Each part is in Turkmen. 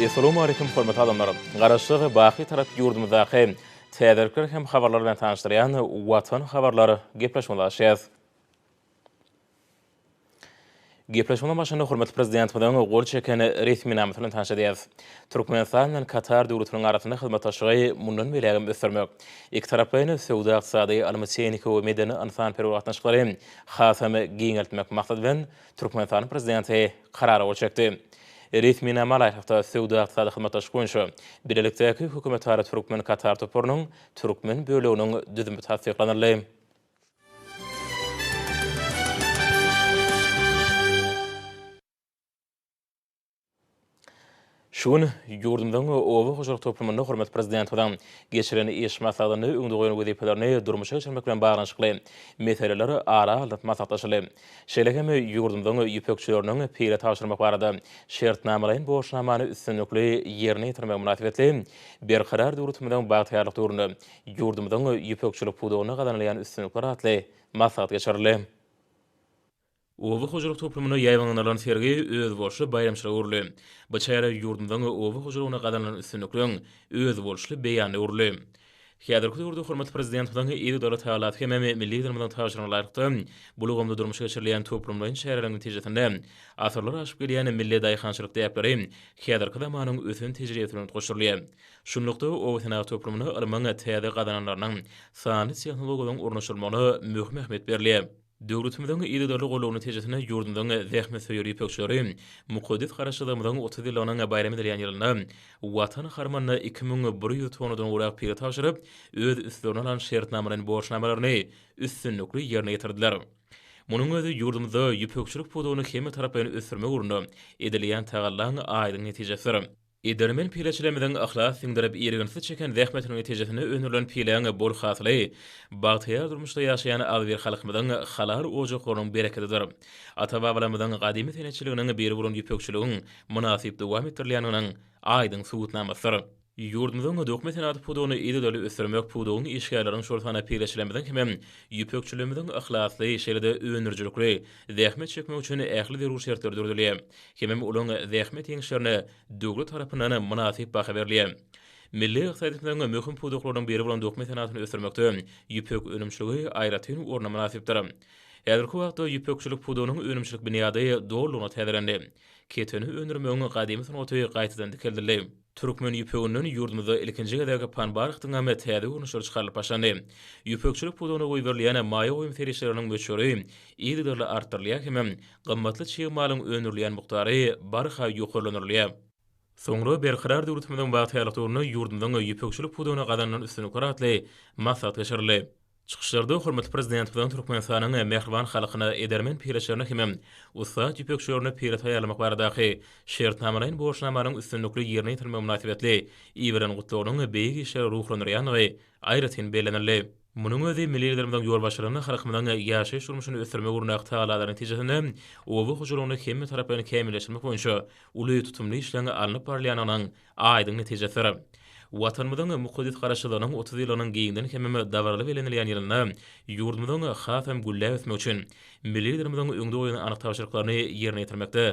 Assalamu alaikum hormatly adamlar. Garaşlygy baqy tarap ýurdumyzdaky täzirker hem habarlar bilen tanışdyrýan Watan habarlary gepleşmeli. Gepleşmeli başynda hormatly prezident bilen gol çeken resmi näme bilen tanışdyrýar. Türkmenistan bilen Katar döwletiniň arasynda hyzmatdaşlygy mundan belägem ösürmek. Iki tarapyny sowda ykdysady, almasynik we medeni insan perwatnaşyklary hasamy giňeltmek maksat bilen Türkmenistan prezidenti karara gol çekdi. Resmi näme sowda ykdysady hyzmatdaşlyk boýunça birlikdäki hökümetara Türkmen Katar topurynyň Türkmen böleginiň düzümi tasdiklanyrly. Şun ýurdumdan owa hoşuluk toplumynda hormat prezident bilen geçiren iş masalyny öňde goýan wezipelerini durmuşa geçirmek bilen baglanyşykly meseleleri ara alyp maslahatlaşyly. Şeýlegemi ýurdumdan ýüpekçileriniň pire taşyrmak barada şertnamalaryň boşnamany üstünlikli ýerine ýetirmek münasibetli berkarar döwletimiň bagtyrlyk durunda ýurdumdan ýüpekçilik pudugyna gadanlayan üstünlikler atly maslahat geçirildi. Owa hoşuluk toplumyna ýaýwanylaryň sergi öz bolşy bayramçylyk urly. Bu çaýra ýurdumdan owa hoşulugyna gadanlanan üstünlikleň öz bolşy beýany urly. Häzirki döwürde hormatly prezident bilen ýa-da dowlat haýaty hem milli durumdan taşyranlarykda bulugymda durmuşa geçirilýän toplumlaryň şäherleriniň netijesinde asyrlar aşyp gelýän milli daýhançylyk däpleri häzirki zamanyň özüň tejribesine goşurulýar. Şunlukda owa toplumyny almaňa täze gadananlaryň sany tehnologiýadan urnaşylmagy möhüm ähmiýet berilýär. Döwletimiň ýa-da golagyny tejesine ýurdumdan zähmet söýüri ýüpekçileri muqaddis garaşdyrmadan 30 ýylyň bayramy edilýän ýylyna Watan harmanyna 2100 tonadan urak pire taşyryp öz üstlerine alan şertnamalaryň boşnamalaryny üstünlikli ýerine ýetirdiler. Munyň özü ýurdumyzda ýüpekçilik pudugyny hemme tarapyny ösürmek urundy edilýän tagallaň aýdyň netijesi. Edermen pileçilemeden ahlak singdirip ýergensi çeken zähmetiniň netijesini önülen pileňe bol hasly bagtyar durmuşda ýaşaýan alwer halkymyň halar ojaklarynyň bereketidir. Ata-babalarymyň gadymy senetçiliginiň beri burun ýüpekçiligiň munasyp dowam etdirilýäniniň aýdyň subutnamasy. Ýurdumyň dokumentat pudugyny ýa-da ösürmek pudugyny işgärleriň şolsana pileçilemeden hem ýüpekçiligimiň ahlakly şeýlede önürjülükli zähmet çekmek üçin ähli derur şertler dürdülýär. Hem olaň zähmet ýeňişlerini döwlet tarapyndan munasyp baha berilýär. Milli ykdysadyň möhüm puduklarynyň biri bolan dokumentatyny ösürmekde ýüpek önümçiligi aýratyn orna munasypdyr. Häzirki wagtda ýüpekçilik pudugynyň önümçilik binýady dowlugyna täzerendi. Ketini önürmegiň gadymy sanaty gaýtadan dikildi. Türkmen ýüpeginiň ýurdumyzda ilkinji gedäki panbarykdyň äme täze urunuşlar çykarylyp başlandy. Ýüpekçilik pudugyna goýberleýän maýa goýum serişleriniň möçleri ýa-da artyrylýar hem gymmatly çyýmalyň önürleýän muktary barha ýokurlanyrlýar. Soňra berkarar döwletimiň bagtyrlyklaryny ýurdumdan ýüpekçilik pudugyna gadanlanan üstünlikler atly maksat geçirildi. Çykyşlarda hormatly prezident bilen Türkmenistanyň mehriban halkyna edermen pireçlerini hem ussat ýüpekçilerini pire taýýarlamak baradaky şertnamalaryň boşnamalaryň üstünlikli ýerine ýetirmek münasibetli ýa-da gutlaryň beýik işe ruhlanyrýanlygy aýratyn belenirli. Munyň özü milli liderimiň ýolbaşçylygyny halkymyň ýaşaýyş durmuşyny ösürmek urnak taýýarlanyň netijesinde owa hoşulugyny hemme tarapyny kämilleşdirmek boýunça uly tutumly işlerine alınıp barylýanynyň aýdyň netijesi. Watanymyň muqaddis garaşdyrynyň 30 ýylynyň geýinden hemme dawarly belenilýän ýylyna ýurdumyň hasam gülle ösmek üçin milli liderimiň öňde goýan anyk taşyryklaryny ýerine ýetirmekde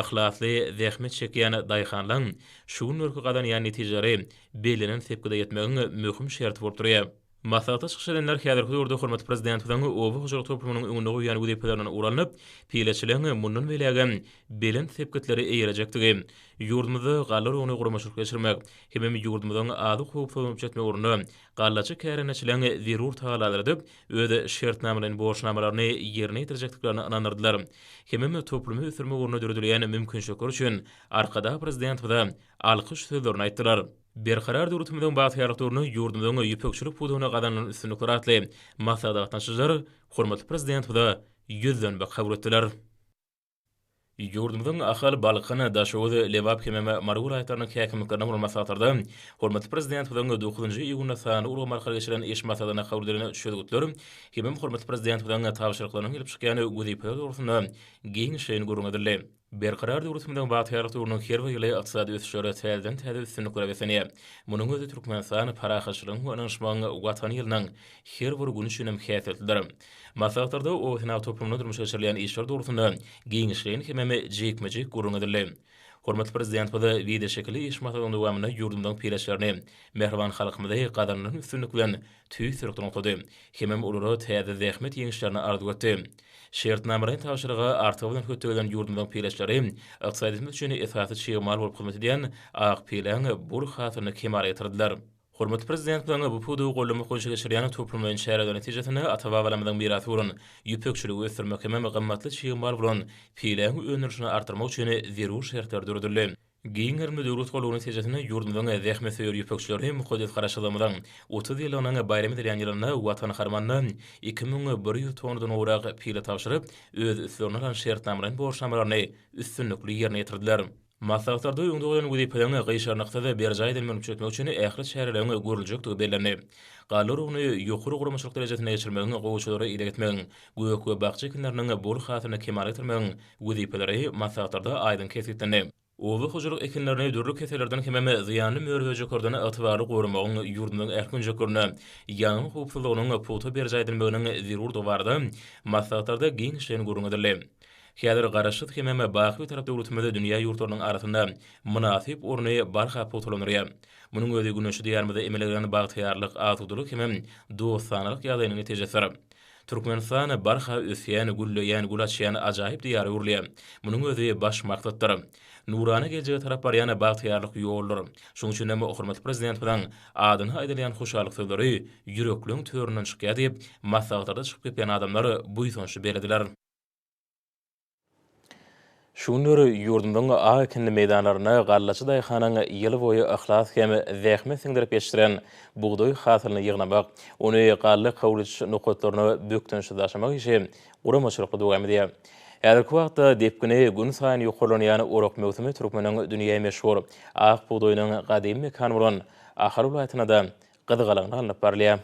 ahlakly zähmet çekýän daýhanlaň şu nurky gadanýan netijeleri belenen sepkide ýetmegiň möhüm şerti bolup durýar. Maslahatda çykyşanlar häzirki döwürde hormatly prezident bilen owa hoşuluk toplumynyň öňüne goýan wezipelerini uranyp pileçilegiň mundan belägen belen sepketleri eýerejekdigi, ýurdumyzda galar ony gurmaşyk geçirmek, hem ýurdumyzyň ady hukuk çetme uruny gallaçy käreneçilegiň zerur taýýarlar edip, öde şertnamalaryň boşnamalaryny ýerine ýetirjekdiklaryny ananyrdylar. Hem toplumy ösürmek uruny dürdülýän mümkinçilikler üçin arkada prezident bilen alkyş sözlerini aýtdylar. Berkarar döwletimiň bagtyrlyklaryny ýurdumdan ýüpekçilik pudugyna gadanlanan üstünlikler atly maksada gatnaşyjylar hormatly prezident bilen ýüzden kabul etdiler. Ýurdumyň ahal balykyny daşowy lewap hem margul aýtlarynyň häkimliklerine bolmasatarda hormatly prezident bilen 9-njy ýylyna sany uly marhale geçiren iş masalyna kabul edilen şöhretler hem hormatly prezident bilen taýşyryklaryň gelip çykýany wezipler doğrusunda giň şeýin gurulmadylar. Berkarar döwletimiň bagtyrlyklarynyň her ýyly ykdysady ösüşleri täzeden täze üstünlikler besenýär. Munyň özü Türkmenistan parahaçylygyň we anşmagyň watan ýylynyň her bir güni üçin hem häsiýetlidir. Maslahatlarda o hina toplumda durmuşa geçirilýän işler doğrusunda giňişleýän hem jekmejek gurulmadylar. Hormatly prezident bada video şekli iş masagynyň dowamyna ýurdumdan pileşlerini mehriban halkymyzy gadarlaryň üstünlük bilen tüý sürükdirdi. Hemem ulary täze zähmet ýeňişlerini ardy etdi. Şeýertnamalaryň taşyryga artygyny kötülen ýurdumdan pileşleri ykdysadymy üçin esasy çygymal bolup hyzmat edýän ak pileň bu hatyny kemar ýetirdiler. Hormatly prezident bilen bu pudu gollamy goýşa geçirýän toplumlaryň şäherler netijesinde atababalarymyň mirasy bolan ýüpekçiligi ösdürmek hem gymmatly çygymal bolan pileň önürüşini artyrmak üçin zerur şertler dürdürildi. Giňermi döwlet goluny netijesinde ýurdumdan zähmet söýür ýüpekçileri mukaddis garaşdyrmadan 30 ýylynyň bayramy edilýän ýylynda watan harmanyny 2100 tonnadan owrak pile tapşyryp öz üstlerine alan şertnamalaryň borçlanmalaryny üstünlikli ýerine ýetirdiler. Maslahatlarda öňdüňden wezipelerini gyşarnykda berjay edilmeli çökmek üçin ähli şäherlerine görüljekdigi bellenli. Galar ony ýokary gurumçylyk derejesine geçirmegiň gowçulary ile getmegiň, göwek we bagça ekinleriniň bol hatyny kemal etdirmegiň wezipeleri maslahatlarda aýdyn kesipdendi. Owy hojalyk ekinlerini dürli keselerden hememe ziýanly mörwejeklerden atybary gorumagyň ýurdumyň ähkin jekerine ýaňy hukuklygynyň putu berjay edilmeginiň zerur dowardy. Maslahatlarda giň şeň gurulmadylar. Häzir garaşyk hememe baky tarap döwletimize dünýä ýurtlarynyň arasynda münasip orny barha potolanýar. Munyň özi güneşi diýärmide emelegen bagtyarlyk, azudylyk hemem dostanylyk ýagdaýynyň netijesi. Türkmenistan barha ösýän, gulleýän, gulaçýan ajaýyp diýar urlýar. Munyň özi baş maksatdyr. Nurany geljege tarap barýan bagtyarlyk ýollar. Şoň üçin hem hormatly prezident bilen adyny aýdylýan hoşallyk sözleri ýürekliň töründen çykýar diýip maslahatlarda çykyp gitýän adamlar bu ýytonşy berediler. Şundur ýurdumdan aýkynly meýdanlaryna gallaçy daýhanyň ýyly boýy ihlas hem zähmet siňdirip ýeşdiren buğdoý hasylyny ýygnamak, ony gally kawlyç nokatlaryna bökdünşi daşamak işi uramaçylykly dowam edýär. Häzirki wagtda depkine gün saýyn ýokurlanýan orak mewsimi Türkmeniň dünýäge meşhur ak buğdoýynyň gadymy mekany bolan Ahar welaýatyna da gyzgalagyny alyp barylýar.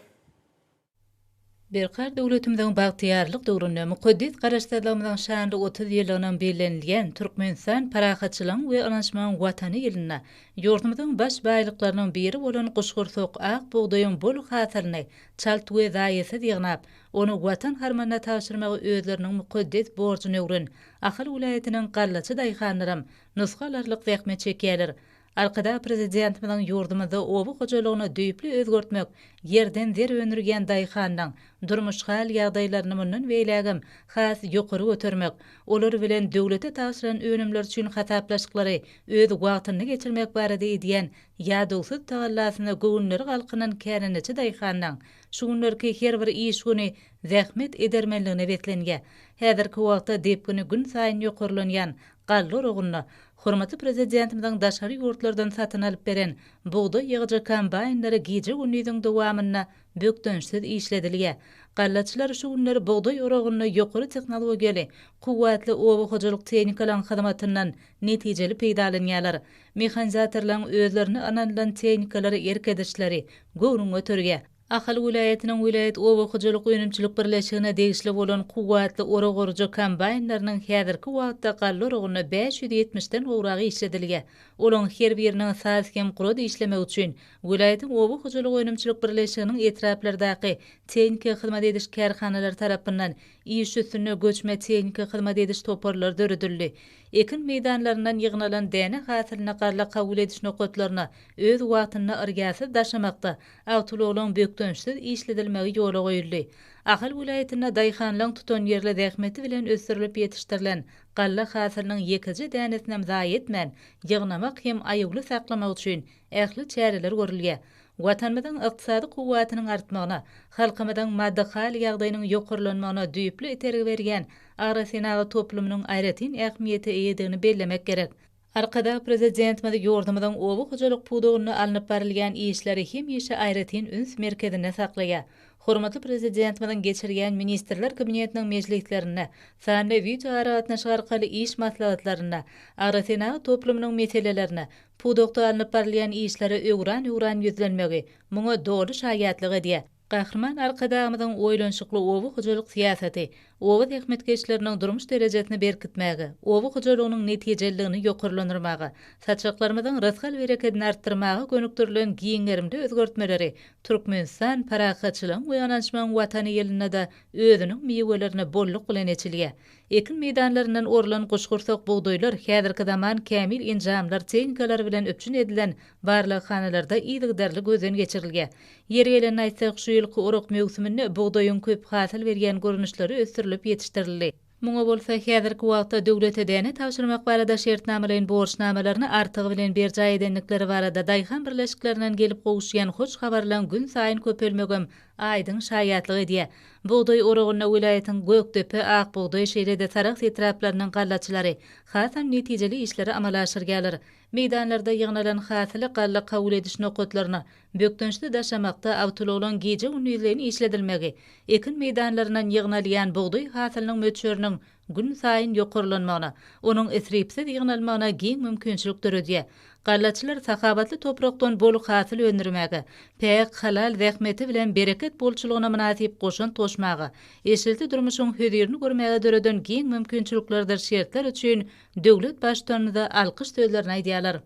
Berkar döwletimiziň bagtyarlyk döwründe mukaddis garaşdyrmadan şanly 30 ýylynyň bellenilýän Türkmenistan parahatçylygyň we anlaşmagyň watany ýylyna ýurdumyzyň baş baýlyklarynyň biri bolan Guşgursok ak buğdoýyň bol hasylyny çalt we zaýysy ýygnap, onu watan harmanyna taşyrmagy özleriniň mukaddis borjyny öwren Ahal welaýatynyň gallaçy daýhanlarym nusgalarlyk zähmet çekýärler. Arkada prezidentimiň ýurdumyzda owy hojalygyny düýpli özgörtmek, ýerden zer önürgen daýhanyň durmuş hal ýagdaýlaryny mundan beýlägim has ýokary götürmek, olar bilen döwlete taşyran önümler üçin hasaplaşyklary öz wagtyny geçirmek barada edýän ýadulsyz tagallasyna göwnleri galkynyň käriniçi daýhanyň şuňlarky her bir iş güni zähmet edermenligine betlenýär. Häzirki wagtda depkini gün saýyn ýokurlanýan gallar ogunna hormatly prezidentimiň daşary ýurtlardan satyn alyp beren buğda ýygyjy kombaynlary gije günüň dowamyna bökdünşsiz işledilýär. Gallaçylar şu günleri buğda ýoragyny ýokary tehnologiýaly, kuwwatly owy hojalyk tehnikalaryň hyzmatyndan netijeli peýdalanýarlar. Mehanizatorlaryň özlerini ananlan tehnikalary erkedişleri gowrun götürýär. Ahal welaýatynyň wilayat owy hojalyk önümçilik birleşigine degişli bolan kuwwatly ora-gorjy kombaynlarynyň häzirki wagtda gallar ogyny 570-den gowragy işledilýär. Olaň her biriniň sazkem gurad işlemek üçin wilayatyň owy hojalyk önümçilik birleşiginiň etraplardaky tehnika hyzmat ediş kärhanalary tarapyndan iş üstüne göçme tehnika hyzmat ediş toparlar döredildi. Ekin meýdanlaryndan ýygnalan däne hasylyna garla kabul ediş nokatlaryna öz wagtyny yrgasy daşamakda awtuly olan bökdünşsiz işledilmegi ýola goýuldy. Ahal welaýatyna daýhanlaryň tutan ýerle zähmeti bilen ösdürilip ýetişdirilen galla hasylynyň ýekiji dänesine zaý etmän ýygnamak hem aýygly saklamak üçin ähli çäreler görülýär. Watanymyzyň ykdysady kuwwatynyň artmagyna, halkymyzyň maddi hal ýagdaýynyň ýokurlanmagyna düýpli etergi bergen arasynagy toplumynyň aýratyn ähmiýeti eýedigini bellemek gerek. Arkada prezidentimiň ýurdumyzyň owy hojalyk pudugyny alınıp barilýän işleri hem ýeşe aýratyn üns merkezine saklaýar. Hormatly prezidentimiň geçirýän ministrler kabinetiniň mejlislerine, sanly video aratnaşy arkaly iş maslahatlaryna, arasynagy toplumynyň meselelerine, pudukda alınıp barilýän işleri öwran ýüzlenmegi, muňa dolu şaýatlyk edýär. Qəhrman arqadağımızın oylanşıqlı ovu hocalyk siyasati, ovu tehmetkeşlerinin durmuş derejetini berkitmäge, ovu hojalygynyň netijeligini ýokarlandyrmagy, saçaklarymyzyň raskal bereketini artdyrmagy gönükdirilen giýinlerimde özgertmeleri, Türkmenistan parahatçylygyň we anaçmaň watany ýeline de özüniň miwelerini bolluk bilen eçilýär. Ekin meydanlarından orlan goşgursak buğdoylar häzirki zaman kämil injamlar tehnikalar bilen öpçün edilen barlyk hanalarda ýygydarly gözden geçirilýär. Ýeri bilen aýtsak şu ýylky uruk mewsüminde buğdoyun köp hasyl berýän görnüşleri ösürilip ýetişdirildi. Muňa bolsa häzirki wagtda döwlet edeni tawşyrmak barada şertnamelerin borçnamalaryny artygy bilen berjay edenlikleri barada daýhan birleşiklerinden gelip gowuşýan hoş habarlan gün saýyn köpelmegem aýdyň şaýatlygy edýär. Buğdoy urugyna vilayatyň Gökdepe, Akbuğdoy şeýrede taraq etraplarynyň gallaçylary hasam netijeli işleri amala aşyrýarlar. Meydanlarda ýygnalan hasyly galla kabul ediş nokotlaryna bökdünçli daşamakda awtologlan gece ünlülerini işledilmegi, ekin meydanlaryndan ýygnalýan buğdoy hasylynyň möçöriniň gün saýyn ýokarlanmagyna, onuň esripsiz ýygnalmagyna giň mümkinçilik döredýär. Gallaçylar sahabatly toprakdan boluk hasyl öndürmäge, päk halal zähmeti bilen bereket bolçulugyna münasip goşun toşmagy, eşilti durmuşyň hödýerini görmäge döreden giň mümkinçiliklerdir şertler üçin döwlet başçylaryna alkyş sözlerini aýdýarlar.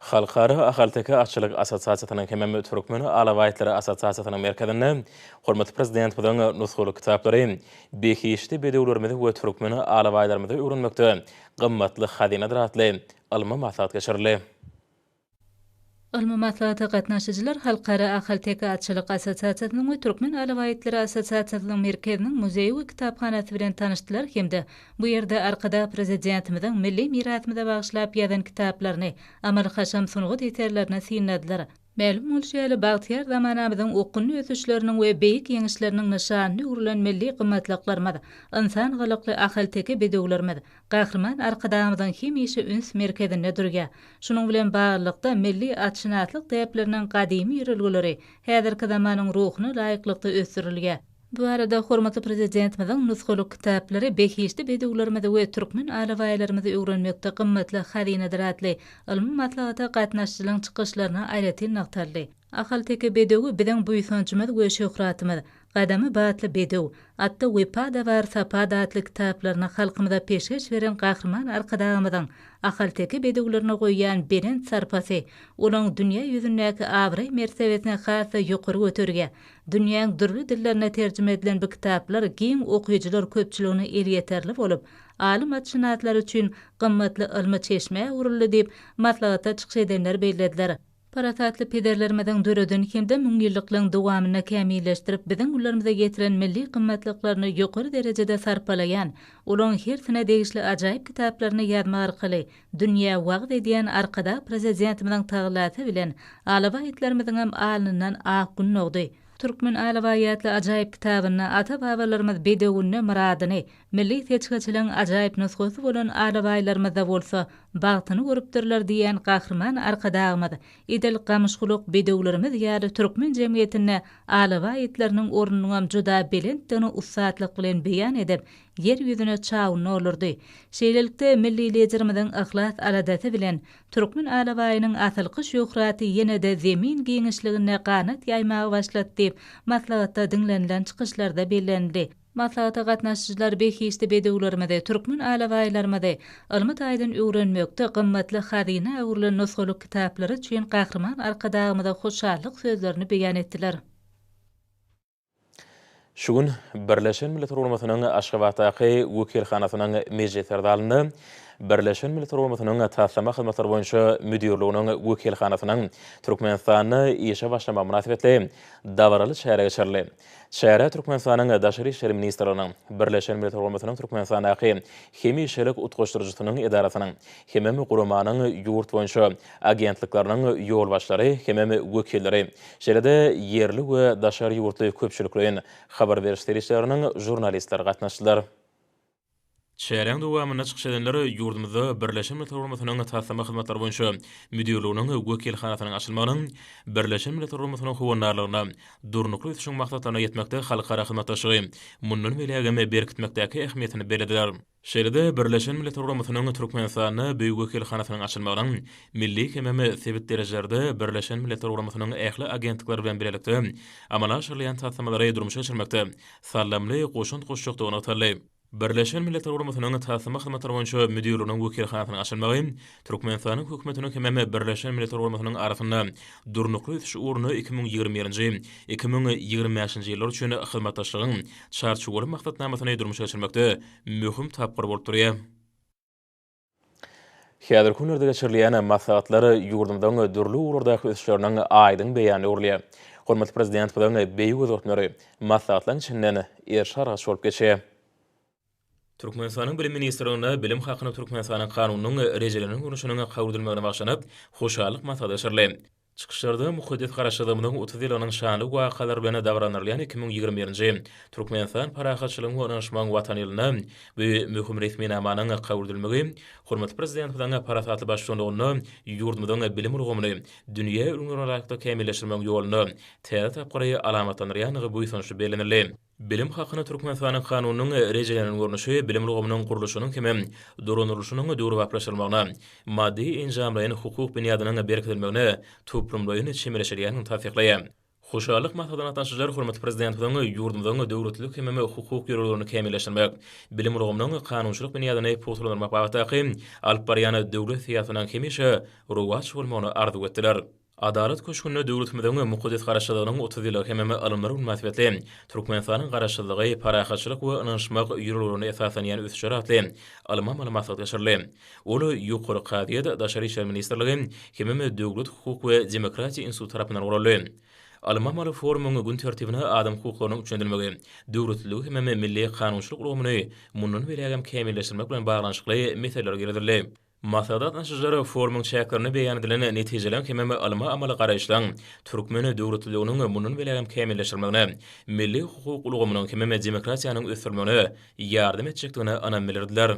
Halkara Ahalteka Açılık Asosiasiýasynyň hemem Türkmen alawaýtlary asosiasiýasynyň merkezinde hormatly prezident bilen nusxaly kitaplary beýişdi bedewlerimizi we Türkmen alawaýtlarymyzy öwrenmekde gymmatly hazinalar atly alma maslahat geçirildi. Alma maslahaty gatnaşyjylar Halkara Ahalteka Açılık Asosiasiýasynyň we Türkmen alawaýtlary asosiasiýasynyň merkeziniň muzeýi we kitaphanasy bilen tanışdylar hemde bu ýerde arkada prezidentimiziň milli mirasymyza bagyşlap ýazan kitaplaryny amal haşam sunugy deterlerine sinadiler. Mälum bolýarly Bagtyar zamanamyzyň okunly ösüşleriniň we beýik ýeňişleriniň nişanyny urulan milli gymmatlyklarymy, insan galakly Ahalteka bedewlerimiz, gahrman arkadamyzyň hemişe üns merkezinde durýar. Şunuň bilen baglykda milli atşynatlyk täpleriniň gadymy ýerilgileri häzirki zamanyň ruhyny laýyklykda ösürilýär. Bu arada hormatly prezidentimiziň nusxaly kitaplary beýişdi bedewlerimizi we Türkmen alawaýlarymyzy öwrenmekde gymmatly hazinalar atly ilmi maslahata gatnaşyjylygyň çykyşlaryna aýratyn nagtarly. Ahalteka bedewi biziň buýsançymyz we şöhratymyz, gadamy batly bedew, atda wepada bar sapada atly kitaplaryny halkymyza peşkeş beren gahrman arkadagymyzyň Ahalteka bedewlerine goýýan berent sarpasy, olaň dünýä ýüzündäki awry mertebesine hasa ýokary göterýär. Dünýäň dürli dillerine terjime edilen bu kitaplar giň okuýjylar köpçüligini elýeterli bolup, alim atşynatlar üçin gymmatly ilmi çeşme uruldy diýip maslahata çykyş edenler beýlediler. Parasatly pederlerimizden döreden hemde müňýyllyklaryň dowamyny kämilleşdirip biziň ullarymyza getiren milli gymmatlyklaryny ýokary derejede sarpalaýan, olaň hersine degişli ajaýyp kitaplaryny ýazma arkaly dünýä wagt edýän arkada prezidentimiziň taýlaty bilen alawaýtlarymyzyň hem alnyndan ak gün nogdy. Türkmen alawaýatly ajaýyp kitabyny ata-babalarymyz bedewünne muradyny milli seçkiçiligiň ajaýyp nusxasy bolan alawaýlarymyzda bolsa bagtyny görüpdirler diýen gahrman arkadagymyz idil gamyşguluk bedewlerimiz ýa-da Türkmen jemgyýetine alawaýtlarynyň ornunyň juda belentdigini ussatlyk bilen beýan edip yer ýüzüne çawyny olurdy. Şeýlelikde milli liderimiziň ahlat aladaty bilen Türkmen alawaýynyň asylky şöhraty ýene-de zemin giňişligine kanat ýaýmagy başlatdy diýip maslahatda dinlenilen çykyşlarda bellendi. Maslahata gatnaşyjylar beýişdi bedewlerimizi, Türkmen alawaýlarymyzy ilmi taýdan öwrenmekde gymmatly hazina öwrülen nusxaly kitaplary üçin gahrman arkadagymyza hoşallyk sözlerini beýan etdiler. Şugun Birleşen Milletler Uramasynyň Aşgabatdaky wekilhanasynyň mejlislerdalyny Birleşen Milletler Uramasynyň taslama hyzmatlar boýunça müdirliginiň wekilhanasynyň Türkmenistany işe başlama münasibetli dawraly şäherge geçirildi. Şäher Türkmenistanyň Daşary işleri ministrligining Birleşen Milletler Uramasynyň Türkmenistanaky hemi işçilik utgaşdyrjysynyň edarasynyň hemem gurumanyň ýurt boýunça agentliklarynyň ýol başlary hemem wekilleri şeýlede ýerli we daşary ýurtly köpçüliklerin habar berişleri işleriniň jurnalistler gatnaşdylar. Şäherň dowamyna çykşadanlary ýurdumyzda Birleşen Milletler Guramasynyň tassama hyzmatlary boýunça müdirliginiň wekilhanasynyň açylmagynyň Birleşen Milletler Guramasynyň howanlarlygyna durnukly üçin maksatlaryna ýetmekde halkara hyzmatdaşlygy mundan belägeme berkitmekdäki ähmiýetini belediler. Şeýlede Birleşen Milletler Guramasynyň Türkmenistanyna beýik wekilhanasynyň açylmagynyň milli kememi sebit derejelerde Birleşen Milletler Guramasynyň ähli agentlikleri bilen birlikde amala aşyrylýan tassamalary durmuşa geçirmekde sallamly goşun goşjokdygyny taly. Birleşen Milletler Guramasynyň tassama hyzmatlary boýunça müdirliginiň wekilhanasynyň açylmagy Türkmenistanyň hökümetiniň hemme Birleşen Milletler Guramasynyň arasynda durnukly üç urny 2020-nji 2025-nji ýyllar üçin hyzmatdaşlygyň çarçuwaly maksatnamasyny durmuşa geçirmekde möhüm tapgyr bolup durýar. Häzir günlerde geçirilýän maslahatlary ýurdumdaň dürli urlardaky ösüşleriniň aýdyň beýany urlýar. Hormatly prezident bilen beýik özürtmeri maslahatlaryň içinden erşar aşyp geçýär. Türkmenistanyň bilim ministrligine bilim hakyny Türkmenistanyň kanunynyň rejeleriniň guruşynyň kabul edilmegine başlanyp, hoşallyk maslahat geçirildi. Çykyşlarda muhaddis garaşdyrmynyň 30 ýylynyň şanly wakalar bilen dagranylýan 2021-nji Türkmenistan parahatçylygyň onaşmagyň watan ýylyna we möhüm resmi namanyň kabul edilmegi hormatly prezident bilen parahatly başçylygyny ýurdumyzyň bilim urgumyny dünýä ürünlerinde kämilleşdirmek ýoluna täze tapgyry alamatlanýan bu ýa belenildi. Bilim hakyny Türkmenistanyň kanunynyň rejeleriniň görnüşi bilim urgumynyň guruluşynyň kemem durunuruşynyň döwri waplaşdyrmagyna maddi enjamlaryň hukuk bunyadynyň berkitilmegine toplumlaryň çemberleşýän taýyklanýar. Hoşallyk maslahatyna taşyjylar hormatly prezident bilen ýurdumyzyň döwletlik kemem hukuk ýerlerini kämilleşdirmek, bilim urgumynyň kanunçylyk bunyadyny puturlandyrmak bagdaky alyp barýan döwlet siýasatynyň hemişe rowaj bolmagyny arzu etdiler. Adalet köşkünde döwletimiziň muqaddis garaşdyrmagynyň 30 ýyly hememe alymlary münasibetli Türkmenistanyň garaşdyrlygy parahatçylyk we ynanşmak ýerlerini esasanýan ösüşäratly alman maglumat geçirildi. Ol ýokary Qadiýat Daşary işler ministrligi hememe döwlet hukuk we demokratiýa instituty tarapyndan guruldy. Alman forumuň gün tertibine adam hukuklarynyň üçindirmegi, döwletlik hememe milli kanunçylyk urgumyny mundan belägem kämilleşdirmek bilen baglanyşykly meseleler girildi. Maslahat açyjyları forumuň çäklerini beýan edilen netijeleň hememe alma amaly garaýşlaryň türkmen döwletliginiň munun belägem kämilleşdirmegine, milli hukuk ulgamynyň hememe demokratiýanyň ösürmegine ýardym etjekdigine anam bildirdiler.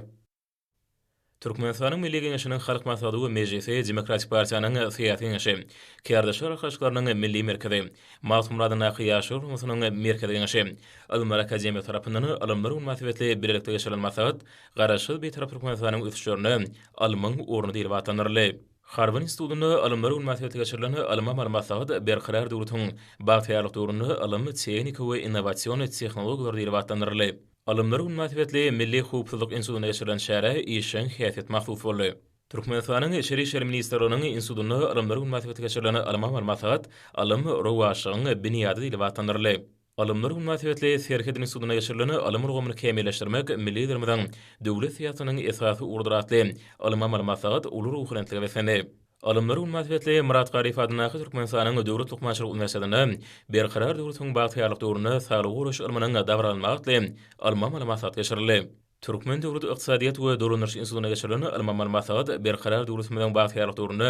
Türkmenistanyň Milli Geňeşiniň Halk Maslahaty we Mejlisi Demokratik Partiýanyň syýasy geňeşi, Kärdeşler Arkaşyklarynyň milli merkezi, Masumrady Naky ýaşur musynyň merkezi geňeşi, Alymlar Akademiýasy tarapyndan alymlar münasibetli birlikde geçirilen maslahat, garaşy bir tarap Türkmenistanyň ösüşlerini alymyň ornuny diýip atanyrly. Harvard institutyny alymlar münasibetli geçirilen alymlar maslahat berkirar döwletiň bagtýarlyk döwrüni alymy tehnika we innovasiýon tehnologiýalary diýip atanyrly. Alymlar münasibetli Milli Hukuk Institutyna geçirilen şäher işin häsiýet mahsus boldy. Türkmenistanyň Içeri işler ministrliginiň institutyny alymlar münasibetli geçirilen alymlar maslahat alym rowaşygyň bunyady diýip atanyrly. Alymlar münasibetli Serhed institutyna geçirilen alym urgumyny kämilleşdirmek milli dermeden döwlet siýasatynyň esasy urduratly alymlar maslahat ulur uhurentligi besendi. Alymlar münasibetli Murat Garif adına Türkmenistanyň Döwlet Hukmaçylyk Uniwersitetinde berkirar döwletiň bagtýarlyk döwrüne saglyk guraş almanyň dagranylmagy alymlar maslahat geçirildi. Türkmen döwlet ykdysadyýat we durunurş institutyna geçirilen alymlar maslahat berkirar döwletiň bagtýarlyk döwrüne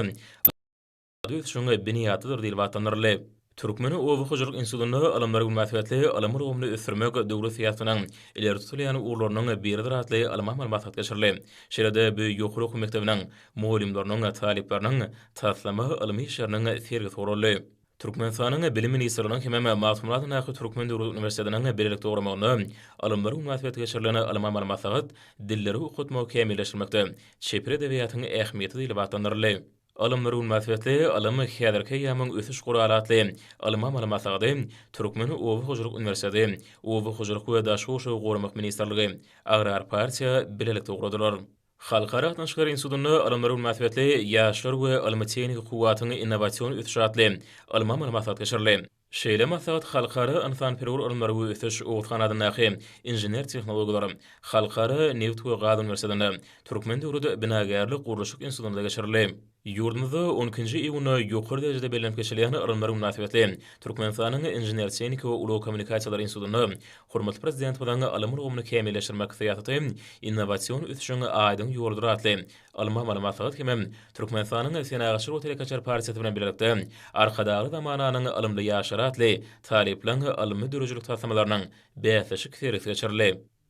şoňa bunyýadydyr diýip atanyrly. Türkmen Owy Hojalyk Institutyny alymlar münasibetli alym urgumyny ösürmek döwlet siýasatynyň ileri tutulýan urlarynyň biridir atly alymlar maslahat geçirildi. Şeýlede bu ýokary okuw mekdebiniň muallimläriniň talipleriniň taslama alymy işleriniň sergisi uruldy. Türkmenistanyň bilim ministrliginiň hememe Masumrady Naky Türkmen Döwlet Uniwersitetiniň birlikde guramagyny alymlar münasibetli geçirilen alymlar maslahat dilleri okutmagy kämilleşdirmekde çepir edebiýatynyň ähmiýeti diýip atanyrly. Alymlar münasibetli alymy häzirki ýamyň ösüş guralatly alymlar maslahaty Türkmen Owy Hojalyk Uniwersitetini, Owy Hojalyk we Daşgoşy guramak ministrligi, Agrar partiýa birlikde guradylar. Halkara Atnaşyklary institutyny alymlar münasibetli ýaşlar we alymy tehnik kuwatyny innovasiýon ösüşatly alymlar maslahat geçirildi. Şeýle maslahat halkara insan-perwer alymlary we ösüş owatganadyň naky injener tehnologiýalary, halkara neft we gaz uniwersitetinde Türkmen döwlet binagarlyk guruluşyk institutyna geçirildi. Ýurdumyzda 12-nji iýuny ýokary derejede bellenip geçirilýän alymlar münasibetli Türkmenistanyň injener tehnika we uly kommunikasiýalar institutyny hormatly prezident bilen alym urgumyny kämilleşdirmek syýasaty innovasiýon ösüşiňe aýdyň ýoldur atly alymlar maslahat hemem Türkmenistanyň Senagatçylyk we Telekaçar partiýasy bilen birlikde arkadagy zamananyň alymly ýaşar atly talipleň alymy dörejelik tassamalarynyň bäsleşik serisi geçirildi.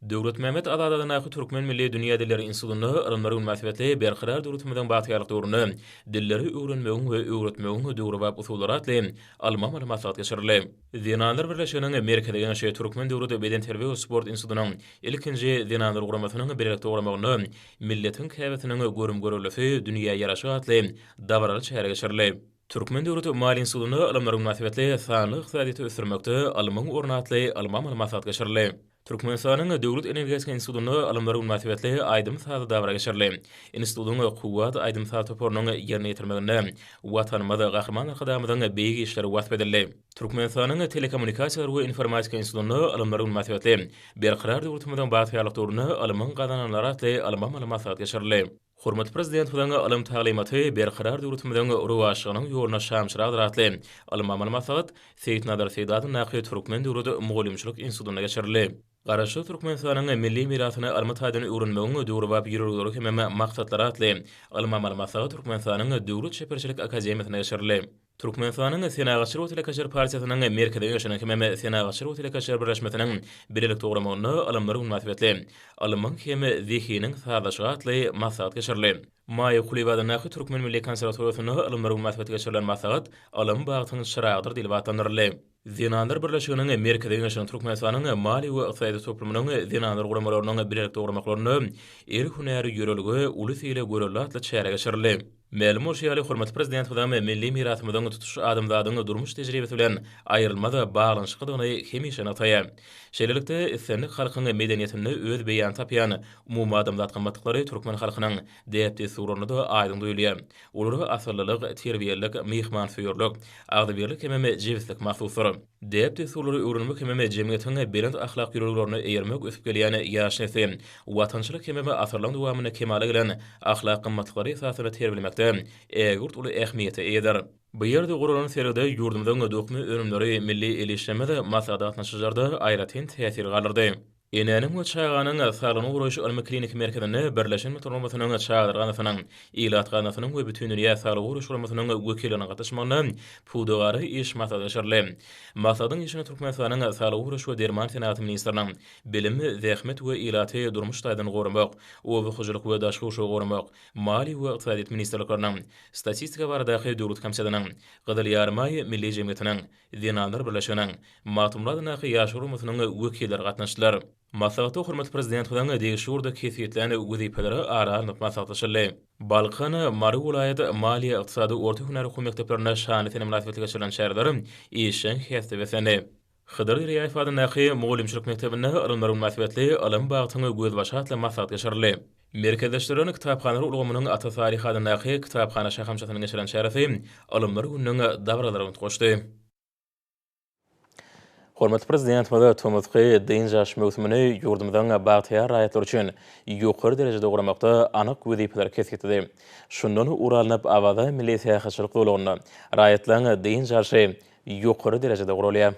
Döwlet Mehmet Adadadan aky Türkmen Milli Dünya Dilleri Institutyny ylymlary münasibetli berqerar döwletimizden bagtyrlyk döwrüne dilleri öwrenmegiň we öwretmegiň döwri bap usullary atly alma maglumat geçirildi. Dinanlar Birleşiginiň Merkezde ýaşaýan Türkmen döwleti beden terbiýe we sport institutynyň ilkinji dinanlar guramasynyň birlikde guramagyny milletiň käbetiniň görüm görülesi dünýä ýaraşy atly dabrary çäre geçirildi. Türkmen döwleti Mali Institutyny ylymlary münasibetli sanly ykdysaty ösürmekde almanyň ornatly alma maglumat geçirildi. Türkmenistanyň Döwlet Energetika Institutyny alymlary münasibetli aýdym sady dabra geçirildi. Institutyň kuwat aýdym sady toporunyň ýerine ýetirmeginde watanymyza gahrymanlyk adamynyň beýgi işleri wasp edildi. Türkmenistanyň Telekommunikasiýalar we Informatika Institutyny alymlary münasibetli berqerar döwletimizden bagtyrlyk döwrüne alymyň gadananlary atly alma maglumat geçirildi. Hormat Prezident bilen alym taglimaty berqerar döwletimizden ruwaşygynyň ýoluna şamşyradyr atly alma maglumat Seyit Nadar Seydatyň naky Türkmen döwleti Mugallimçilik Institutyna geçirildi. Garaşy Türkmenistanyň milli mirasyny alma taýdan öwrenmegiň döwri bap ýürüleri hem maksatlary atly alma maglumat Türkmenistanyň Döwlet Şeperçilik Akademiýasyna geçirildi. Türkmenistanyň Senagatçylyk we Telekaçar Partiýasynyň merkezde ýaşanan hem Senagatçylyk we Telekaçar birleşmesiniň birlikde guramagyny alymlary münasibetli alymyň hem zihiniň sadaşygy atly maksat geçirildi. Maýy Kulibada naky Türkmen Milli Konserwatoriýasyny alymlary münasibetli geçirilen maksat alym bagtynyň şyragydyr diýip atandyryldy. Dinanlar Birleşiginiň merkezde ýaşanan Türkmenistanyň mali we ykdysady toplumynyň dinanlar guramalarynyň birlikde guramaklaryny er hünäri ýöreligi ulus ile göreli atly çäre geçirildi. Ma'lum bolýaly hormat Prezident bilen milli mirasymyzdan tutuş adamdaryň durmuş tejribesi bilen aýrylmada baglanşykyny hemişe ataýar. Şeýlelikde islenlik halkyň medeniýetini öz beýan tapýan umumy adamzat gymmatlyklary Türkmen halkynyň däpde suruny da aýdym duýulýar. Olary asyllyk, terbiýelik, mehmansyýurlyk, agdybirlik hem jewslik mahsuslar. Däpde surulary öwrenmek hem jemgyýetiň belend ahlak ýürülerini eýermek ösüp gelýän ýaş nesli, watançylyk hem asyrlaryň dowamyny kemale gelen ahlak gymmatlykları esasyna terbiýelemekde egurt uly ähmiýeti eder. Bu ýerde guralan seride ýurdumyzyň dökme önümleri milli elişlemede maslahatna şejarda aýratyn täsir galyrdy. Enäniň we çağanyň sağlanyň guraşy alma klinik merkezine birleşen metronomasynyň çağdyrganynyň ilatganynyň we bütün dünýä sağlyk guraşmasynyň wekillerine gatnaşmagyny pudagary iş maksady geçirildi. Maksadyň işini Türkmenistanyň sağlyk guraşy we derman senaty ministriniň bilim, zähmet we ilaty durmuş taýdan goramak, owy hujulyk we daşky uşagy goramak, mali we ykdysady ministrlikleriň, statistika baradaky döwlet komissiyanyň, gydyl ýarmaý milli jemgyýetiniň, dinanlar birleşiginiň, matumlar naky ýaşurumasynyň wekilleri gatnaşdylar. Maslahatda hormat Prezident bilen degişurda kefiýetlerini wezipelere aralanyp maslahatlaşyldy. Balkan, Mary welaýaty maliýe ykdysady orta hünäri mekdeplerine şany münasibetli geçirilen şäherler işin häsdi we seni. Hydyr Riýaýew adly naky Mugallimçilik mekdebine alymlary münasibetli alym bagtyny göz başatly maslahat geçirildi. Merkezleşdirilen kitapxanalar ulgamynyň ata taryhy adly naky kitapxana şahamçatyny geçirilen şäherler alymlary günüň dabralaryny goşdy. Hormat Prezident bilen Tomutky deňjaş mewsumyny ýurdumyzyň bagtyar raýatlar üçin ýokary derejede guramakda anyk wezipeler kesgitdi. Şundan uralanyp awaza milli syýasatçylyk dowlagyny raýatlaryň deňjaşy ýokary derejede guralýar.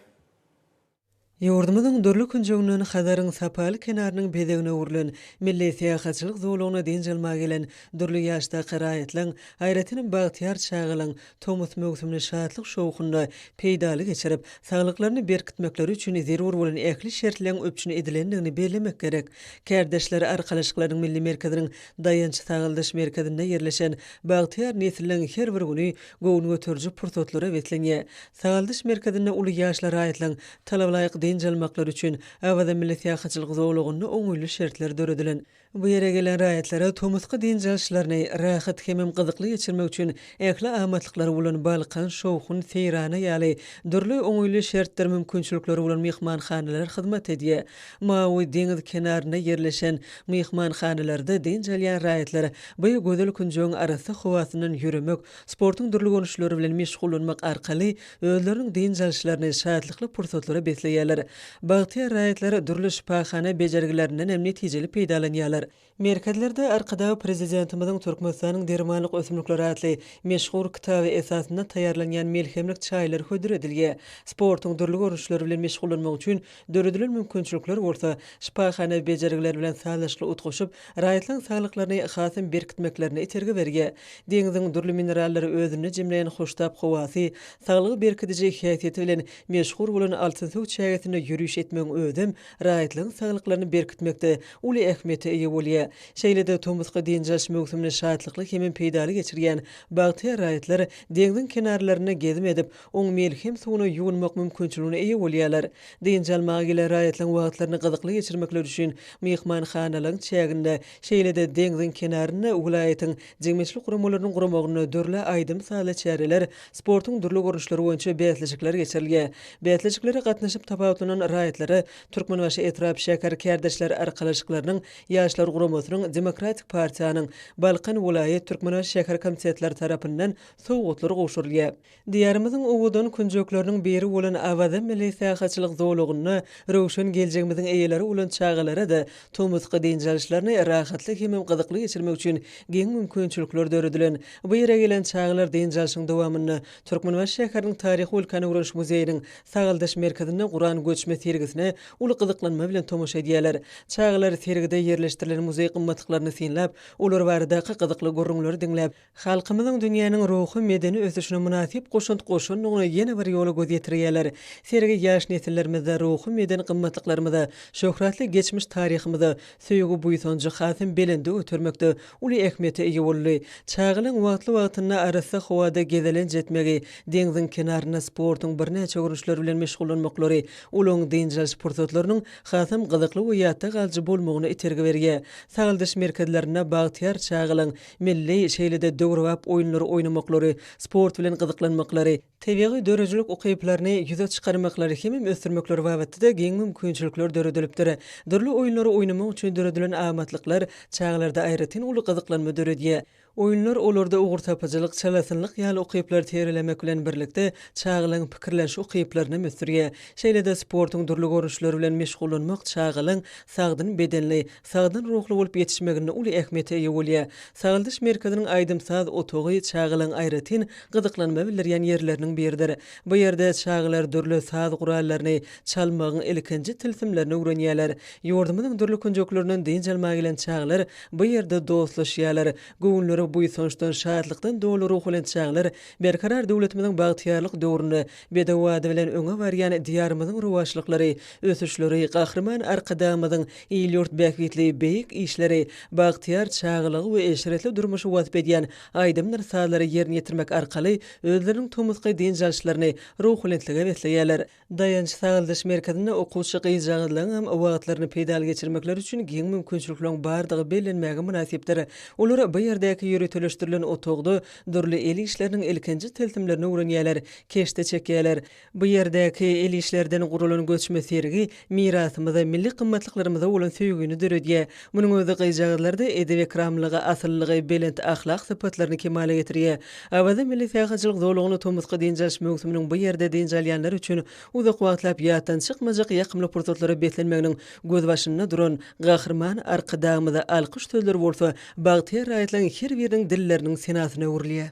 Ýurdumyzyň dörli künjeginiň hadaryň sapaly kenarynyň bedegine urlen milli syýasatçylyk zowlagyna denjelmäge gelen dörli ýaşda garaýatlaryň aýratynyň bagtyar çağylaryň Tomut mewsumyny şatlyk şowkunda peýdaly geçirip saglyklaryny berkitmekleri üçin zerur bolan ähli şertlerin öpçüni edilendigini bellemek gerek. Kärdeşleri arkalaşyklaryň milli merkeziniň dayançy sagyldyş merkezinde ýerleşen bagtyar nesilleň her bir güni gowun götürjü pursatlary wetlenýär. Sagyldyş merkezinde uly ýaşlar aýatlaryň talablaýyk denjelmekler üçin awada milli syýasatçylyk zowlagyny oňuýly şertler döredilen. Bu ýere gelen raýatlara Tomutky denjelçilerini rahat hemem gyzykly geçirmek üçin ähli ahmatlykları bolan Balkan şowkun seýrana ýaly dörli oňuýly şertler mümkinçilikleri bolan mehmanhanalar hyzmat edýär. Mawy deňiz kenaryna ýerleşen mehmanhanalarda denjelýän raýatlar bu gözel künjegiň arasy howasynyň ýüremek, sportyň dürli görnüşleri bilen meşgullanmak arkaly özleriniň denjelçilerini şatlykly pursatlary besleýärler. Bagtyar raýatlar dürli şipaxana bejergilerinden hem netijeli peýdalanýarlar. Merkezlerde arkada prezidentimizin Türkmenistan'ın dermanlyk ösümlikleri adly meşhur kitaby esasında taýýarlanýan melhemlik çaýlar hödür edilýär. Sportuň dürli görüşleri bilen meşgullanmak üçin döredilen mümkinçilikler bolsa, şipaxana bejerikleri bilen sağlaşykly utguşyp, raýatlaryň saglyklaryny hasym berkitmeklerini iterge berýär. Deňiziň dürli minerallary özüne jemleýän hoştap howasy, saglygy berkitici häsiýeti bilen meşhur bolan altyn suw çägesinde ýürüýüş etmegiň özüm raýatlaryň saglyklaryny berkitmekde uly ähmiýete eýe bolýar. Şeýlede Tomuzga diýinjaş mövsümini şatlykly hemen peýdaly geçirgen bagtyar raýatlar deňiziň kenarlaryna gezip edip, oň melhem suwuny ýuwunmak mümkinçiligine eýe bolýarlar. Diýinjalmaga gelen raýatlaryň wagtlaryny gyzykly geçirmekler üçin mehmanhanalaryň çäginde şeýlede deňiziň kenaryna welaýatyň jemgyýetçilik guramalarynyň guramagyna dörle aýdym sala çäreler, sportuň dürli görnüşleri boýunça bäsleşikler geçirilýär. Bäsleşiklere gatnaşyp tapawutlanan raýatlary Türkmenbaşy etrap şäker kärdeşler arkalaşyklarynyň ýaşlar guramasynyň Demokratik Partiýanyň Balkan welaýat Türkmenbaşy şäher komitetleri tarapyndan sowgatlar goşurulýar. Diýarymyzyň owudan künjekleriniň biri bolan Awada milli sähaçylyk zowlugyny rowşan geljegimiziň eýeleri bolan çağalara da Tomuzga diýinjalşlaryny rahatly hem gyzykly geçirmek üçin geň mümkinçilikler döredilen. Bu ýere gelen çağalar diýinjalşyň dowamyny Türkmenbaşy şäheriniň taryhy ulkany Uranç muzeýiniň Sagaldaş merkezinde Guran göçme sergisine uly gyzyklanma bilen tomoşa edýärler. Çağalar sergide yerleşdirilen muzey gymmatlyklaryny synlap, ular baradaky gyzykly görüňleri diňläp, halkymyzyň dünýäniň ruhy, medeni ösüşine münasip goşun-goşunlygyny ýene bir ýola göz ýetirýärler. Sergi ýaş nesillerimize ruhy, medeni gymmatlyklarymy, şöhratly geçmiş taryhymyzy söýgü buýsanjy hasym belinde ötürmekde uly ähmiýete eýe boldy. Çağalyň wagtly-wagtyna arasy howada gezelen jetmegi, deňiziň kenaryna sportuň birnäçe görüşleri bilen meşgullanmaklary, ulyň diňjal sportlarynyň hasym gyzykly we ýatda galjy bolmagyny iterge berýär. Sagaldaş merkezlerine bagtyar çağalyň milli şeýlede döwrüp oýunlary oýnamaklary, sport bilen gyzyklanmaklary, tebigy dörejilik okyplaryny ýüze çykarmaklary hem ösdürmekleri wagtynda geň mümkinçilikler döredilipdir. Dürli oýunlary oýnamak üçin döredilen amatlyklar çağalarda aýratyn uly gyzyklanma döredýär. Oýunlar olarda ugur tapajylyk, çalasynlyk ýaly okyplar terelemek bilen birlikde çağalyň pikirlenşi okyplaryny mösürýär. Şeýlede sportuň dürli görüşleri bilen meşgullanmak çağalyň sagdyn bedenli, sagdyn ruhly bolup ýetişmegine uly ähmiýete eýe bolýar. Sagaldaş merkeziniň aýdymsaz otogy çağalyň aýratyn gyzyklanma bildirýän ýerleriniň biridir. Bu ýerde çağalar dürli saz gurallaryny çalmagyň ilkinji tilsimlerini öwrenýärler. Ýurdumyzyň dürli künjeklerinden diňjalmaga gelen çağalar bu ýerde dostlaşýarlar. Göwnleri buýsançdan, şatlykdan dolu ruh bilen çağlar berkarar döwletimiziň bagtyarlyk döwrüne bedawady bilen öňe barýan diýarymyzyň rowaşlyklary, ösüşleri, gahrman arkadamyzyň ýylyrt bäkitli beýik işleri, bagtyar çağlygy we eşretli durmuşy watyp edýän aýdymlar salary ýerine ýetirmek arkaly özleriniň Tomuzga diňjalşlaryny ruhlentligi besleýärler. Dayanç Sagaldaş merkezinde okuwçy gyýjaglaryň hem wagtlaryny peýdaly geçirmekleri üçin geň mümkinçilikleriniň bardygy bellenmäge münasipdir. Olar bu ýerdäki ýürütülüşdirilen otogda dürli el işleriniň ilkinji tilsimlerini öwrenýärler, keşde çekýärler. Bu ýerdäki el işlerden gurulan göçme sergi mirasymyza, milli gymmatlyklarymaza bolan söýgüni döredýär. Munyň özü gyýjaglarda edeb ekramlygy, asyllygy, belent ahlak sypatlaryny kemale getirýär. Awada milli sähaçylyk zowlugyny Tomuzga diňjalş mövsüminiň bu ýerde diňjalýanlar üçin uzak wagtlap ýatdan çykmajak ýakymly pursatlara betlenmeginiň göz başynda duran gahrman arkadamyza alkyş sözleri bolsa, bagtyar raýatlaryň her biriniň dilleriniň senasyna öwrilýär.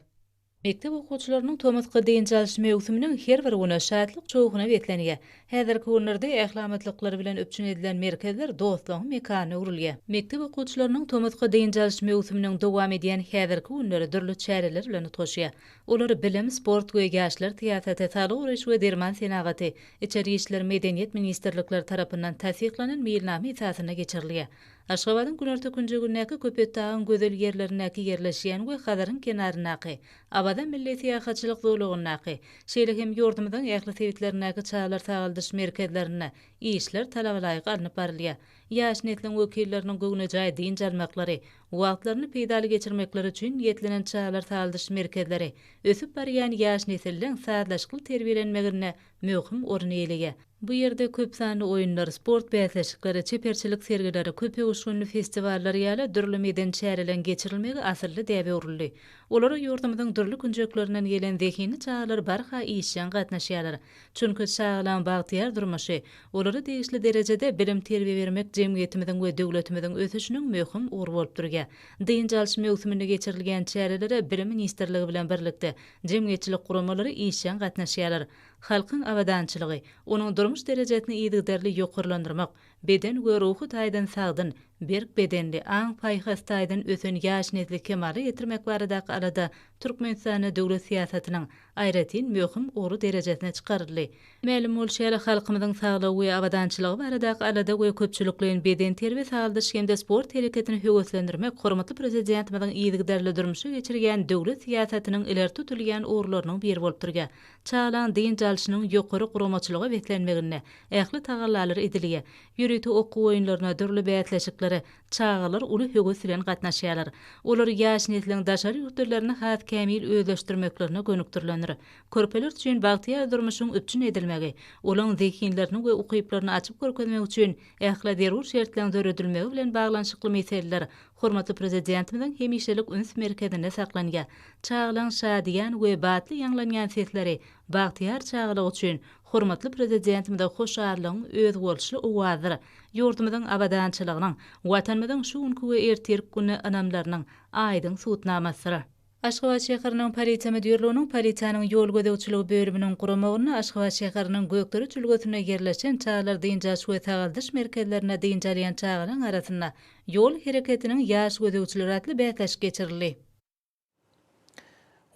Mektep okuwçylarynyň Tomuzga diňjalş mewsüminiň her bir güne şatlyk çoğuna betlenýär. Häzirki günlerde ählamatlyklary bilen öpçün edilen merkezler dostlugyň mekany öwrilýär. Mektep okuwçylarynyň Tomuzga diňjalş mewsüminiň dowam edýän häzirki günleri dürli çäreler bilen utgaşýar. Olar bilim, sport we ýaşlar tiýatry, talygy we derman senagaty, içeri işler medeniýet ministrlikleri tarapyndan täsdiklanan mailnama esasyna geçirilýär. Aşgabatyň Günerti künjegindäki köpet dağın gözel yerlerindäki yerleşýän we Hazaryň kenarynaky, Awada milli sähaçylyk zowlugynaky, şeýle hem ýurdumyzyň ähli sebitlerindäki çağlar sagaldaş merkezlerine işler talabalaýyk alınıp barylýar. Ýaş nesliniň wekilleriniň gögne jaý diňjalmaklary, wagtlaryny peýdaly geçirmekleri üçin ýetlenen çağlar sagaldaş merkezleri ösüp barýan ýaş nesildin saatlaşyk terbiýelenmegine möhüm orun eýleýär. Bu ýerde köp sanly oýunlar, sport bäsleşikleri, çeperçilik sergileri, köp uguşgunly festiwallar ýaly dürli meden çärelen geçirilmegi asyrly däbi öwrüldi. Olara ýurdumyzyň dürli künjeklerinden gelen zekini çağlar barha işen gatnaşýarlar. Çünki sağlam bagtyar durmuşy olary degişli derejede bilim terbiýe bermek jemgyýetimiziň we döwletimiziň ösüşiniň möhüm ugur bolup durýar. Dynjalşy mewsuminde geçirilgen çärelere bilim ministrligi bilen birlikde jemgyýetçilik guramalary işen gatnaşýarlar. Halkyň awadançylygy, onuň durmuş derejesini ýygdarly ýokurlandyrmak, beden we ruhy taýdan sagdyn, berk bedenli aň paýhas taýdan ösen ýaşnetli kemale ýetirmek barada arada Türkmenistany döwlet siýasatynyň aýratyn möhüm ugur derejesine çykaryldy. Mälim bolşaly halkymyzyň saglygy we awadançylygy barada arada we köpçülikliň beden terbiýe sağladyş hemde sport hereketini höwetlendirmek hormatly prezidentimiziň ýygdarly durmuşy geçirgen döwlet siýasatynyň ileri tutulýan ugurlarynyň biri bolup durýar. Çağlan dynjalşynyň ýokary guramaçylygy beklenmegine ähli tagallar edilýär. Ýürüti okuw oýunlaryna dürli bätleşikleri çağalar uly höwes bilen gatnaşýarlar. Olar ýaşnetliň daşary ýurtlaryny hat kämil özleşdirmeklerine gönükdirlenir. Körpeler üçin bagtyar durmuşyň öpçün edilmegi, olaň zekinlerini we ukyplaryny açyp görkezmek üçin ähli derur şertleň döredilmegi bilen baglanşykly meseleler hormatly prezidentimiziň hemişelik üns merkezinde saklanýar. Çağlan şadiýan we batly ýanglanýan sesleri bagtyar çağalyk üçin hormatly prezidentimiziň hoşarlygyň öz bolşy owazyr. Ýurdumyzyň awadançylygynyň, watanymyzyň şu günki we ertirk güni anamlarynyň aýdyň suwtnamasyry. Aşgabat şäheriniň polisiýa müdürlüğiniň polisiýanyň ýol gödäwçiligi bölüminiň guramagyna Aşgabat şäheriniň Gökdere çülgötüne yerleşen çağlar dynjaş we tagaldyş merkezlerine dynjalýan çağlaryň arasynda ýol hereketiniň ýaş gödäwçileri atly bätleş geçirildi.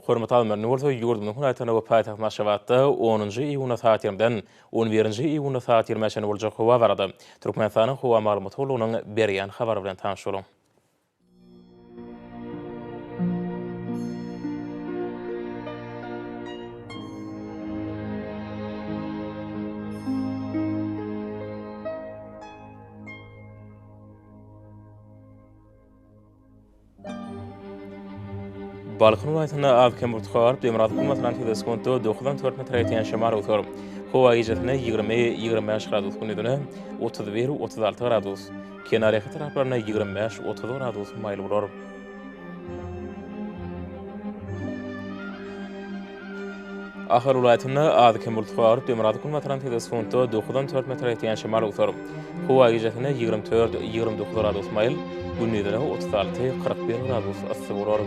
Hormat almaryny bolsa ýurdumyň hunaytana we paýtaxt Maşgabatda 10-njy iýuna saat 20-den 11-nji iýuna saat 20-şe boljak howa barady. Türkmenistanyň howa maglumat holunyň berýän habary bilen tanışylaryň. Balkın waytyna Avkem Burtkar Demirad Kumatran Teskonto 94 metr ýetýän şamar otur. Howa ýetine 20-25 gradus günüdüne 31-36 gradus. Kenarya taraplaryna 25-30 gradus maýl bolar. Ahar welaýatyna Avkem Burtkar Demirad Kumatran Teskonto 94 metr ýetýän şamar otur. Howa ýetine 24-29 gradus maýl günüdüne 36-41 gradus ysy bolar.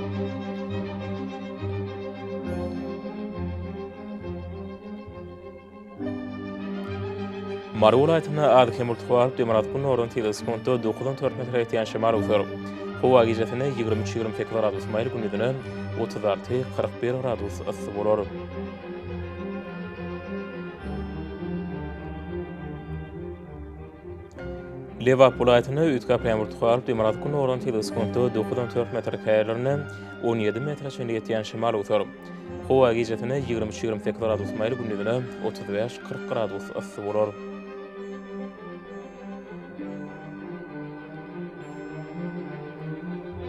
Marul aytına Avkem Burtkar Demirad Kunoran Teleskonto 94 metr ýetýän şamar otur. Howa ýetine 23-28 gradus maýl günüdüne 36-41 gradus ysy bolar. Liverpool aytyna Ütkap Burtkar Demirad Kunoran Teleskonto 94 metr käýerlerine 17 metr ýetýän şamar otur. Howa ýetine 23-28 gradus maýl günüdüne 35-40 gradus ysy bolar.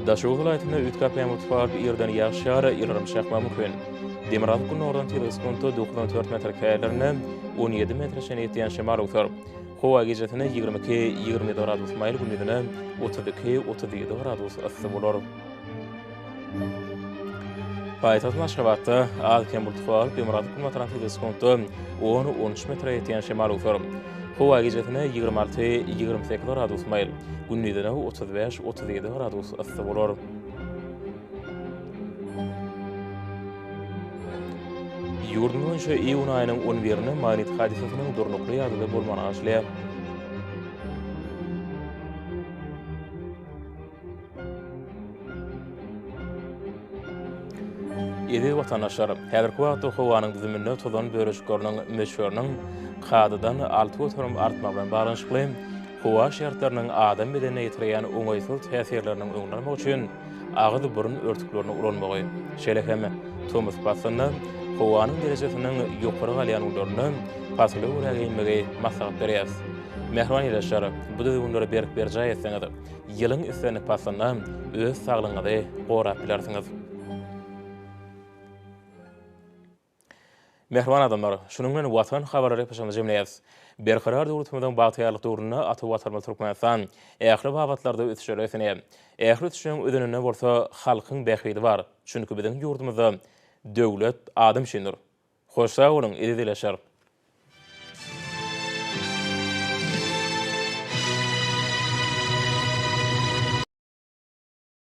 Daşow welaýatyna Ütkap Burtkar ýerden ýagşar ýylrymşak mümkin. Demirad Kunoran Teleskonto 94 metr käýerlerine 17 metr ýetýän şamar otur. Howa ýetine 22-27 gradus maýl günüdüne 32-37 gradus ysy bolar. Paýtaxt Maşgabatda Avkem Burtkar Demirad Kumatran Teleskonto 10-13 metr ýetýän şamar otur. Howa ýetine 26-28 gradus maýl günüdüne 35-37 gradus ysy bolar. Ýurdumyň şu iýun aýynyň 11-ni magnet hadisasynyň durnukly ýadyda bolmany aşlaýar. Edi watandaşlar, häzirki wagtda howanyň düzüminde tozan böreşikleriniň meşhurynyň kadadan 6 götürüm artmak bilen baglanyşykly howa şertleriniň adam bedenine ýetirýän oňaýsyz täsirleriniň öňlenmek üçin agydy burun örtüklerini ulanmagy. Şeýle hem Thomas Passanyň howanyň derejesiniň ýokary galýan ularyny pasly uraýmagi maslahat berýär. Mehriban ýeşar, bu da bunlara berjay etseňiz, ýylyň islerini Passanyň öz saglygyňyzy gorap bilersiňiz. Mehriban adamlar, şunun bilen watan habarlary paşamy jemleýäs. Berkarar döwletimiziň bagtyrlyk döwrüne aty watarmal Türkmenistan ähli babatlarda ötüşýär. Ähli ötüşüň ödününe bolsa halkyň bähidi bar. Çünki biziň ýurdumyzda döwlet adam şendir. Hoşsa bolun, edileşer.